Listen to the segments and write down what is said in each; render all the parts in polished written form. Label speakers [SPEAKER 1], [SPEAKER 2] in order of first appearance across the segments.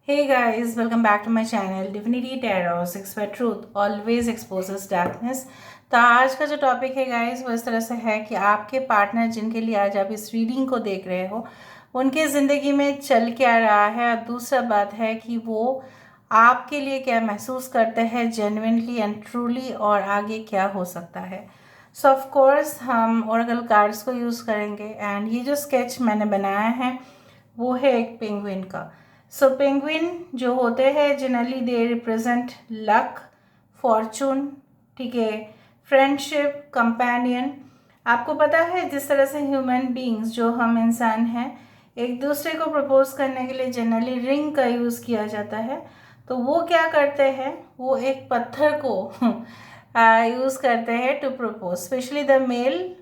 [SPEAKER 1] Hey guys, welcome back to my channel Divinity Tarot 6 by Truth always exposes darkness। तो आज का जो topic है गाइस वो इस तरह से है कि आपके पार्टनर जिनके लिए आज आप इस रीडिंग को देख रहे हो उनके ज़िंदगी में चल क्या रहा है, और दूसरा बात है कि वो आपके लिए क्या महसूस करते हैं जेन्युइनली एंड ट्रूली, और आगे क्या हो सकता है। सो ऑफ कोर्स हम ओरेकल कार्ड्स को यूज़ करेंगे एंड ये जो स्केच मैंने बनाया है वो है एक पेंगुइन का। सो पेंगुइन जो होते हैं generally they represent luck, Fortune, ठीक है, फ्रेंडशिप, कंपेनियन। आपको पता है जिस तरह से ह्यूमन बीइंग्स जो हम इंसान हैं एक दूसरे को प्रपोज करने के लिए जनरली रिंग का यूज़ किया जाता है, तो वो क्या करते हैं, वो एक पत्थर को यूज़ करते हैं to propose, specially the male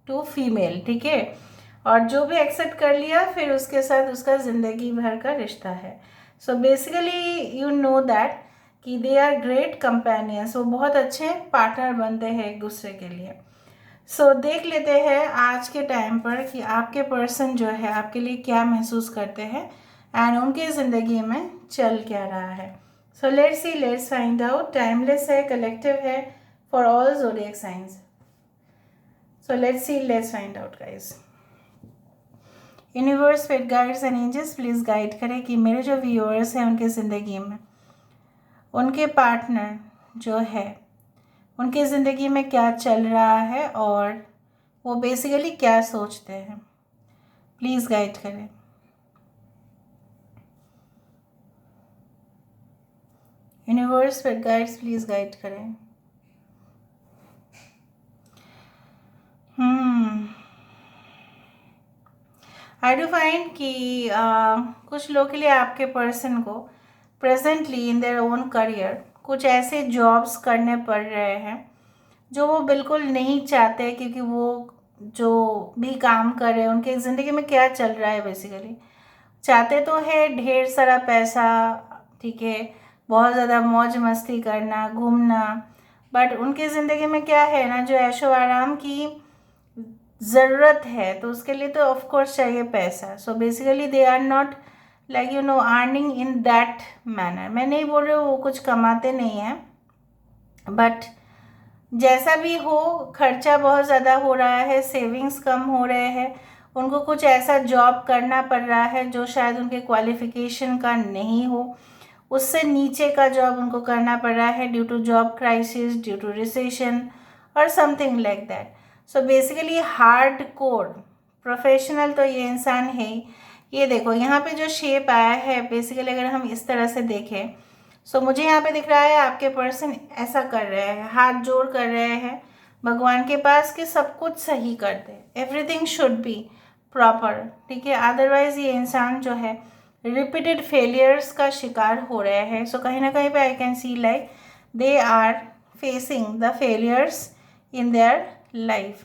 [SPEAKER 1] to female, ठीक है। और जो भी एक्सेप्ट कर लिया फिर उसके साथ उसका ज़िंदगी भर का रिश्ता है। So basically you know that कि दे आर ग्रेट कंपेनियंस, वो बहुत अच्छे पार्टनर बनते हैं एक दूसरे के लिए। सो देख लेते हैं आज के टाइम पर कि आपके पर्सन जो है आपके लिए क्या महसूस करते हैं एंड उनके ज़िंदगी में चल क्या रहा है। So let's see, let's find out. Timeless है, कलेक्टिव है for all zodiac science. So let's see, let's find out guys. Universe, spirit guides and angels please guide करें कि मेरे जो व्यूअर्स हैं उनके ज़िंदगी में उनके पार्टनर जो है उनके ज़िंदगी में क्या चल रहा है और वो बेसिकली क्या सोचते हैं, प्लीज़ गाइड करें। Universe, spirit guides please guide करें। आई डू फाइंड कि कुछ लोग के लिए आपके पर्सन को presently in their own career कुछ ऐसे जॉब्स करने पड़ रहे हैं जो वो बिल्कुल नहीं चाहते, क्योंकि वो जो भी काम कर रहे हैं उनके ज़िंदगी में क्या चल रहा है बेसिकली चाहते तो है ढेर सारा पैसा, ठीक है, बहुत ज़्यादा मौज मस्ती करना, घूमना, बट उनके ज़िंदगी में क्या है ना, जो ऐशो आराम की ज़रूरत है तो उसके लिए तो ऑफ कोर्स चाहिए पैसा। So basically they are not like earning in that manner. मैं नहीं बोल रही हूँ वो कुछ कमाते नहीं हैं, बट जैसा भी हो खर्चा बहुत ज़्यादा हो रहा है, सेविंग्स कम हो रहे हैं, उनको कुछ ऐसा जॉब करना पड़ रहा है जो शायद उनके क्वालिफिकेशन का नहीं हो, उससे नीचे का जॉब उनको करना पड़ रहा है due to job crisis, due to recession और something like that. So basically hard core professional तो ये इंसान है ही। ये देखो यहाँ पे जो शेप आया है बेसिकली अगर हम इस तरह से देखें, सो मुझे यहाँ पे दिख रहा है आपके पर्सन ऐसा कर रहे हैं, हाथ जोड़ कर रहे हैं भगवान के पास कि सब कुछ सही कर दे, एवरीथिंग शुड बी प्रॉपर, ठीक है। अदरवाइज ये इंसान जो है रिपीटेड फेलियर्स का शिकार हो रहे हैं। सो कहीं ना कहीं पे I can see like they are facing the failures in their life.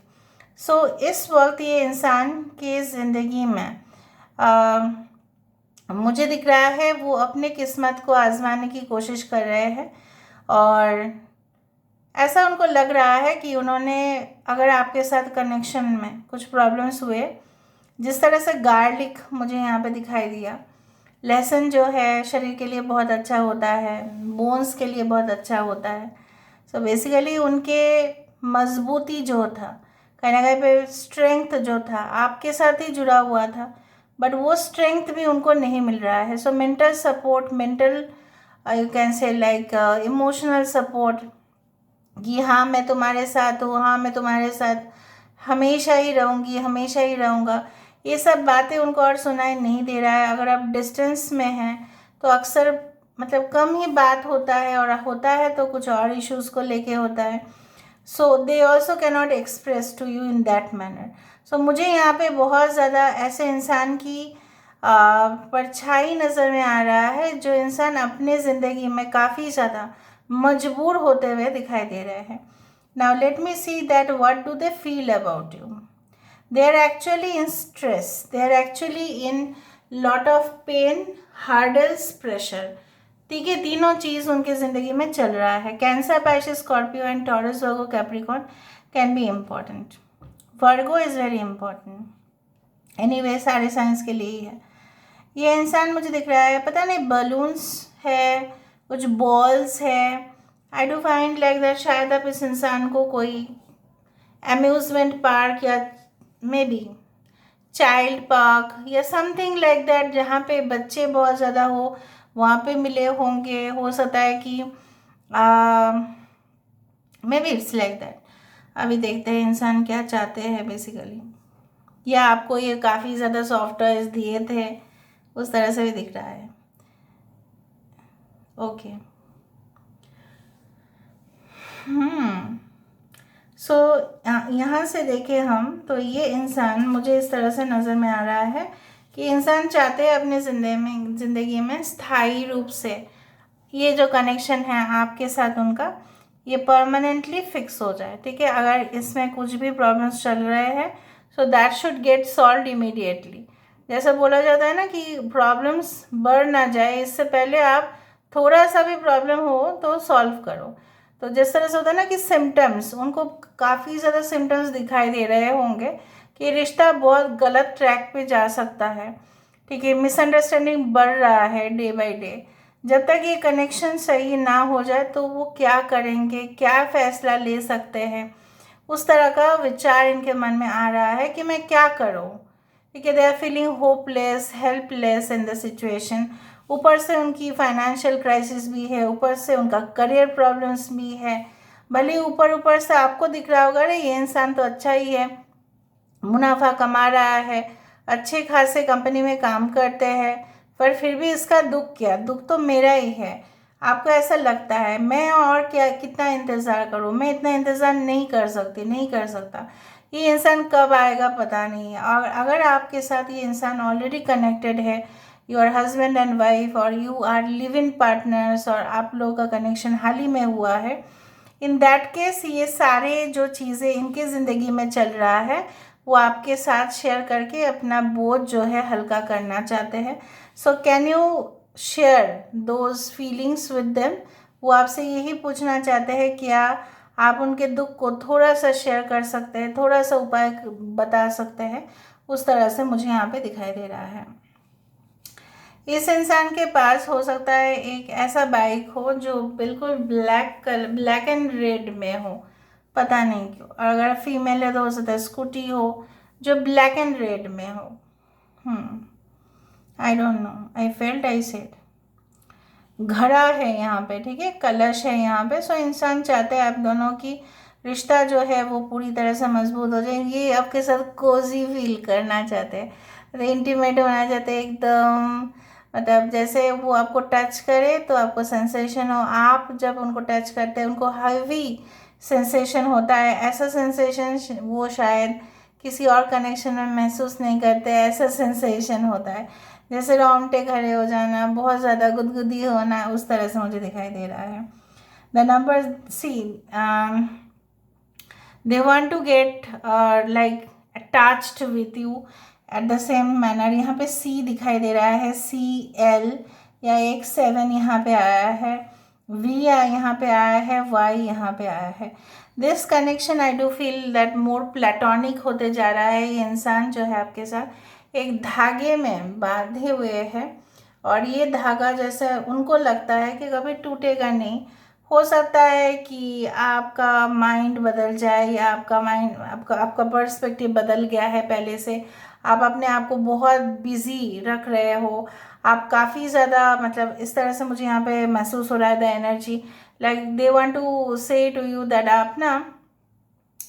[SPEAKER 1] So इस वक्त ये इंसान के ज़िंदगी में मुझे दिख रहा है वो अपने किस्मत को आजमाने की कोशिश कर रहे हैं, और ऐसा उनको लग रहा है कि उन्होंने अगर आपके साथ कनेक्शन में कुछ प्रॉब्लम्स हुए, जिस तरह से गार्लिक मुझे यहाँ पे दिखाई दिया, लहसुन जो है शरीर के लिए बहुत अच्छा होता है, बोन्स के लिए बहुत अच्छा होता है। सो बेसिकली उनके मजबूती जो था, कहीं ना कहीं पे स्ट्रेंथ जो था आपके साथ ही जुड़ा हुआ था, बट वो स्ट्रेंथ भी उनको नहीं मिल रहा है। So mental support, mental you can say like emotional support, कि हाँ मैं तुम्हारे साथ हूँ, हाँ मैं तुम्हारे साथ हमेशा ही रहूँगी, हमेशा ही रहूँगा, ये सब बातें उनको और सुनाई नहीं दे रहा है। अगर आप डिस्टेंस में हैं तो अक्सर मतलब कम ही बात होता है, और होता है तो कुछ और इश्यूज़ को लेके होता है। So they also cannot express to you in that manner. So मुझे यहाँ पे बहुत ज़्यादा ऐसे इंसान की परछाई नज़र में आ रहा है जो इंसान अपने ज़िंदगी में काफ़ी ज़्यादा मजबूर होते हुए दिखाई दे रहे हैं। Now let me see that what do they feel about you. They are actually in stress, they are actually in lot of pain, hurdles, pressure, ठीक है, तीनों चीज़ उनके ज़िंदगी में चल रहा है। Cancer, Pisces, Scorpio and taurus, Virgo, Capricorn can be important. Virgo is very important, anyway सारे साइंस के लिए ही है। ये इंसान मुझे दिख रहा है, पता नहीं बलून्स है, कुछ बॉल्स है। I do find like that शायद आप इस इंसान को कोई अम्यूजमेंट पार्क या मे बी चाइल्ड पार्क या समथिंग लाइक दैट, जहाँ पे बच्चे बहुत ज़्यादा हो, वहाँ पे मिले होंगे। हो सकता है कि may be it's like that. अभी देखते हैं इंसान क्या चाहते हैं बेसिकली, या आपको ये काफ़ी ज़्यादा सॉफ्ट टॉयज दिए थे, उस तरह से भी दिख रहा है। ओके, सो यहाँ से देखें हम तो ये इंसान मुझे इस तरह से नज़र में आ रहा है कि इंसान चाहते हैं अपने ज़िंदगी में स्थायी रूप से ये जो कनेक्शन है आपके साथ उनका, ये परमानेंटली फिक्स हो जाए। ठीक है, अगर इसमें कुछ भी प्रॉब्लम्स चल रहे हैं so that should get solve immediately. जैसा बोला जाता है ना कि प्रॉब्लम्स बढ़ ना जाए, इससे पहले आप थोड़ा सा भी प्रॉब्लम हो तो सॉल्व करो। तो जिस तरह से होता है ना कि सिम्टम्स, उनको काफ़ी ज़्यादा सिम्टम्स दिखाई दे रहे होंगे कि रिश्ता बहुत गलत ट्रैक पे जा सकता है। ठीक है, मिसअंडरस्टैंडिंग बढ़ रहा है डे बाय डे। जब तक ये कनेक्शन सही ना हो जाए तो वो क्या करेंगे, क्या फ़ैसला ले सकते हैं, उस तरह का विचार इनके मन में आ रहा है कि मैं क्या करूं। ठीक है, they are feeling hopeless, helpless in the situation. ऊपर से उनकी फाइनेंशियल क्राइसिस भी है, ऊपर से उनका करियर प्रॉब्लम्स भी है। भले ऊपर ऊपर से आपको दिख रहा होगा अरे ये इंसान तो अच्छा ही है, मुनाफा कमा रहा है, अच्छे खासे कंपनी में काम करते हैं, पर फिर भी इसका दुख क्या, दुख तो मेरा ही है। आपको ऐसा लगता है मैं और क्या कितना इंतज़ार करूँ, मैं इतना इंतज़ार नहीं कर सकती, नहीं कर सकता। ये इंसान कब आएगा पता नहीं। और अगर आपके साथ ये इंसान ऑलरेडी कनेक्टेड है, योर हस्बैंड एंड वाइफ, और you are live in partners, और आप लोगों का कनेक्शन हाल ही में हुआ है, इन दैट केस ये सारे जो चीज़ें इनकी ज़िंदगी में चल रहा है वो आपके साथ शेयर करके अपना बोझ जो है हल्का करना चाहते हैं। So can you share those feelings with them. वो आपसे यही पूछना चाहते हैं, क्या आप उनके दुख को थोड़ा सा शेयर कर सकते हैं, थोड़ा सा उपाय बता सकते हैं। उस तरह से मुझे यहाँ पे दिखाई दे रहा है। इस इंसान के पास हो सकता है एक ऐसा बाइक हो जो बिल्कुल ब्लैक एंड रेड में हो, पता नहीं क्यों। और अगर फीमेल है तो हो सकता है स्कूटी हो जो ब्लैक एंड रेड में हो। I don't know, I felt I said. घड़ा है यहाँ पे, ठीक है, कलश है यहाँ पे। सो इंसान चाहते हैं आप दोनों की रिश्ता जो है वो पूरी तरह से मजबूत हो जाए। ये आपके साथ कोजी फील करना चाहते हैं, इंटीमेट होना चाहते हैं एकदम। मतलब जैसे वो आपको टच करे तो आपको सेंसेशन हो, आप जब उनको टच करते हैं उनको हैवी सेंसेशन होता है। ऐसा सेंसेशन वो शायद किसी और कनेक्शन में महसूस नहीं करते, ऐसा सेंसेशन होता है जैसे रोंगटे खड़े हो जाना, बहुत ज़्यादा गुदगुदी होना, उस तरह से मुझे दिखाई दे रहा है। The number see, they want to get like attached with you at the same manner. यहाँ पे सी दिखाई दे रहा है, CL या एक 7 यहाँ पे आया है, V यहाँ पे आया है, Y यहाँ पे आया है। This connection I do feel that more platonic होते जा रहा है। ये इंसान जो है आपके साथ एक धागे में बांधे हुए है, और ये धागा जैसे उनको लगता है कि कभी टूटेगा नहीं। हो सकता है कि आपका माइंड बदल जाए, या आपका पर्सपेक्टिव बदल गया है पहले से। आप अपने आप को बहुत बिजी रख रहे हो, आप काफ़ी ज़्यादा, मतलब इस तरह से मुझे यहाँ पे महसूस हो रहा है the energy like they want to say to you that आप ना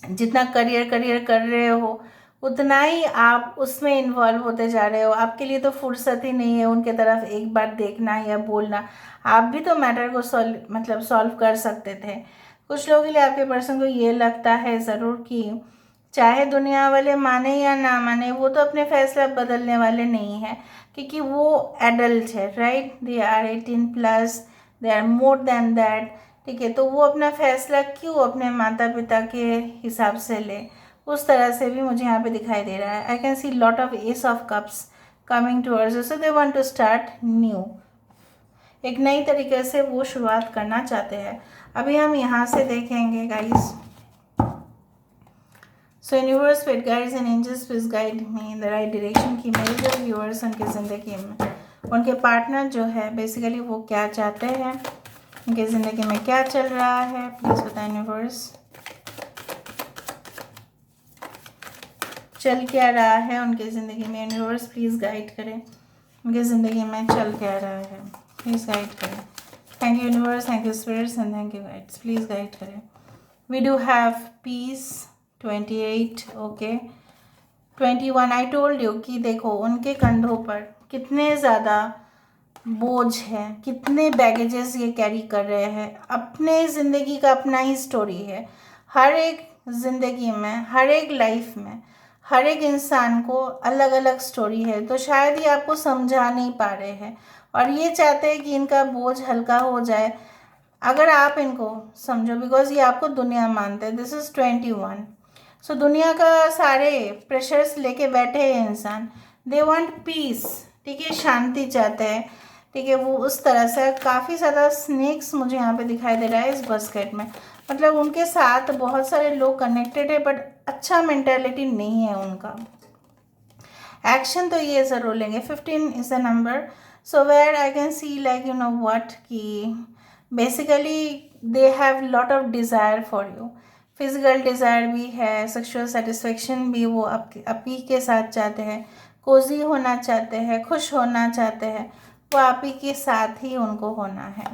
[SPEAKER 1] जितना करियर कर रहे हो उतना ही आप उसमें इन्वॉल्व होते जा रहे हो। आपके लिए तो फुर्सत ही नहीं है उनके तरफ एक बार देखना या बोलना। आप भी तो मैटर को सॉल्व कर सकते थे। कुछ लोगों के लिए आपके पर्सन को ये लगता है ज़रूर कि चाहे दुनिया वाले माने या ना माने, वो तो अपने फैसला बदलने वाले नहीं हैं, क्योंकि वो एडल्ट है, right. They are 18+, they are more than that. ठीक है, तो वो अपना फैसला क्यों अपने माता पिता के हिसाब से ले, उस तरह से भी मुझे यहाँ पे दिखाई दे रहा है। I can see lot of ace of cups coming towards, so they want to start new, एक नई तरीके से वो शुरुआत करना चाहते हैं। अभी हम यहाँ से देखेंगे guys. So universe, spirit guides and angels please guide me in the right direction कि मेरे जो व्यूअर्स उनकी ज़िंदगी में उनके पार्टनर जो है बेसिकली वो क्या चाहते हैं, उनकी ज़िंदगी में क्या चल रहा है, प्लीज़ बताएं यूनिवर्स। चल क्या रहा है उनकी ज़िंदगी में, यूनिवर्स प्लीज़ गाइड करें, उनकी ज़िंदगी में चल क्या रहा है, प्लीज़ गाइड करें। Thank you universe, thank you spirits and thank you guides, please guide करें। We do have peace 28, okay 21। I told you कि देखो उनके कंधों पर कितने ज़्यादा बोझ है, कितने बैगेजेस ये कैरी कर रहे हैं। अपने ज़िंदगी का अपना ही स्टोरी है। हर एक ज़िंदगी में, हर एक लाइफ में, हर एक इंसान को अलग अलग स्टोरी है। तो शायद ये आपको समझा नहीं पा रहे हैं और ये चाहते हैं कि इनका बोझ हल्का हो जाए अगर आप इनको समझो, बिकॉज ये आपको दुनिया मानते हैं। This is 21। सो दुनिया का सारे प्रेशर्स लेके बैठे हैं इंसान। दे वांट पीस, ठीक है, शांति चाहते हैं, ठीक है। वो उस तरह से काफ़ी ज़्यादा स्नेक्स मुझे यहाँ पे दिखाई दे रहा है इस बास्केट में। मतलब उनके साथ बहुत सारे लोग कनेक्टेड है बट अच्छा मेंटेलिटी नहीं है उनका। एक्शन तो ये ज़रूर लेंगे। 15 is the number, so where I can see like you know what कि basically they have lot of desire for you. Physical desire भी है, सेक्सुअल सेटिस्फेक्शन भी वो आप ही के साथ चाहते हैं, कोजी होना चाहते हैं, खुश होना चाहते हैं, वो आप ही के साथ ही उनको होना है।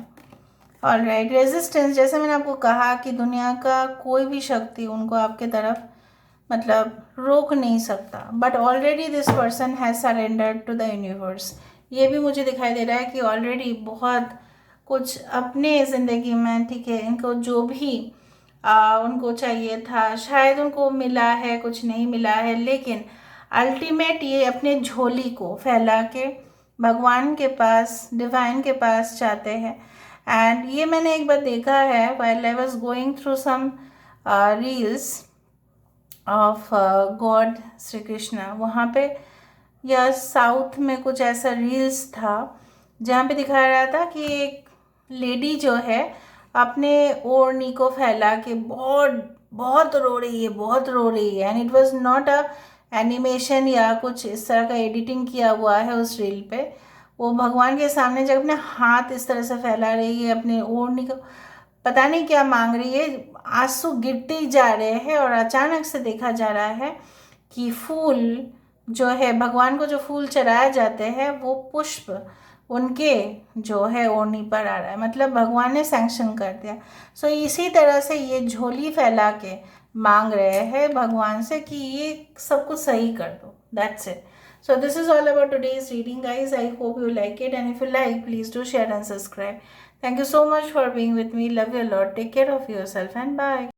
[SPEAKER 1] ऑल राइट, रेजिस्टेंस, जैसे मैंने आपको कहा कि दुनिया का कोई भी शक्ति उनको आपके तरफ मतलब रोक नहीं सकता, but already this person has surrendered to the universe. ये भी मुझे दिखाई दे रहा है कि ऑलरेडी बहुत कुछ अपने ज़िंदगी में, ठीक है, इनको जो भी उनको चाहिए था शायद उनको मिला है, कुछ नहीं मिला है, लेकिन अल्टीमेट ये अपने झोली को फैला के भगवान के पास, डिवाइन के पास चाहते हैं। एंड ये मैंने एक बार देखा है while I was going through some reels of god Shri Krishna. वहाँ पे या साउथ में कुछ ऐसा रील्स था जहाँ पे दिखा रहा था कि एक लेडी जो है अपने ओढ़नी को फैला के बहुत बहुत रो रही है, बहुत रो रही है। And it was not a animation या कुछ इस तरह का एडिटिंग किया हुआ है उस रील पे। वो भगवान के सामने जब अपने हाथ इस तरह से फैला रही है, अपने ओढ़नी को पता नहीं क्या मांग रही है, आंसू गिरते ही जा रहे हैं और अचानक से देखा जा रहा है कि फूल जो है, भगवान को जो फूल चढ़ाए जाते हैं वो पुष्प उनके जो है ओढ़नी पर आ रहा है, मतलब भगवान ने सैंक्शन कर दिया। सो इसी तरह से ये झोली फैला के मांग रहे हैं भगवान से कि ये सब कुछ सही कर दो। That's it. So this is all about today's reading, guys. I hope you like it, and if you like, please do share and subscribe. Thank you so much for being with me. Love you a lot. Take care of yourself and bye.